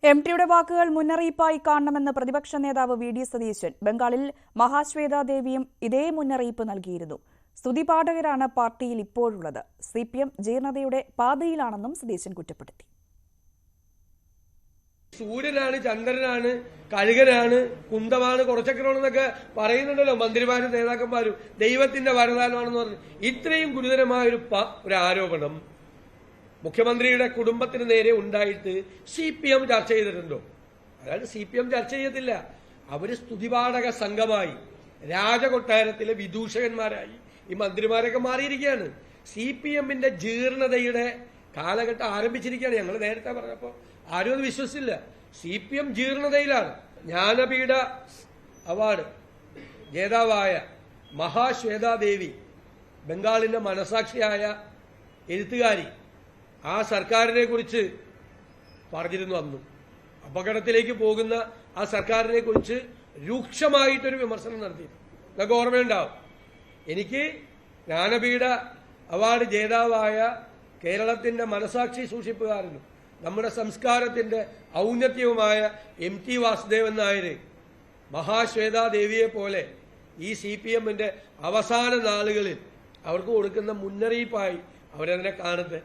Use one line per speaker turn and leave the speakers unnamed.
എംടിയുടെ വാക്കുകൾ മുന്നറിയിപ്പായി കാണണമെന്ന് പ്രതിപക്ഷ നേതാവ് വി.ഡി. സതീശൻ. ബംഗാളിൽ മഹാശ്വേതാദേവിയും ഇതേ മുന്നറിയിപ്പ് നൽകിയിരുന്നു. സ്തുതിപാഠകരാണ് പാർട്ടിയിൽ ഇപ്പോഴുള്ളത്. സിപിഎം ജീർണതയുടെ പാതയിലാണെന്നും സതീശൻ കുറ്റപ്പെടുത്തി.
സൂര്യനാണ്, ചന്ദ്രനാണ്, കഴുകനാണ്, കുന്തമാണ്, കുറച്ചക്കരമാണെന്നൊക്കെ പറയുന്നുണ്ടല്ലോ മന്ത്രിമാരും നേതാക്കന്മാരും. ദൈവത്തിന്റെ വരദാനമാണെന്ന് പറഞ്ഞു. ഇത്രയും ഗുരുതരമായ ഒരു ആരോപണം മുഖ്യമന്ത്രിയുടെ കുടുംബത്തിന് നേരെ ഉണ്ടായിട്ട് CPM ചർച്ച ചെയ്തിട്ടുണ്ടോ? അതായത് CPM ചർച്ച ചെയ്യത്തില്ല. അവര് സ്തുതിപാഠക സംഘമായി രാജകൊട്ടാരത്തിലെ വിദൂഷകന്മാരായി ഈ മന്ത്രിമാരൊക്കെ മാറിയിരിക്കുകയാണ്. CPMന്റെ ജീർണതയുടെ കാലഘട്ടം ആരംഭിച്ചിരിക്കുകയാണ്. ഞങ്ങൾ നേരത്തെ പറഞ്ഞപ്പോൾ ആരും അത് വിശ്വസിച്ചില്ല. CPM ജീർണതയിലാണ്. ജ്ഞാനപീഠ അവാർഡ് ജേതാവായ മഹാശ്വേതാദേവി, ബംഗാളിന്റെ മനസാക്ഷിയായ എഴുത്തുകാരി, ആ സർക്കാരിനെ കുറിച്ച് പറഞ്ഞിരുന്നു. അന്നും അപകടത്തിലേക്ക് പോകുന്ന ആ സർക്കാരിനെ കുറിച്ച് രൂക്ഷമായിട്ടൊരു വിമർശനം നടത്തി. നിങ്ങൾക്ക് ഓർമ്മയുണ്ടാവും. എനിക്ക് ജ്ഞാനപീഠ അവാർഡ് ജേതാവായ കേരളത്തിന്റെ മനസാക്ഷി സൂക്ഷിപ്പുകാരനും നമ്മുടെ സംസ്കാരത്തിന്റെ ഔന്നത്യവുമായ MT വാസുദേവൻ നായര് മഹാശ്വേതാദേവിയെ പോലെ ഈ CPMന്റെ അവസാന നാളുകളിൽ അവർക്ക് കൊടുക്കുന്ന മുന്നറിയിപ്പായി അവരതിനെ കാണട്ടെ.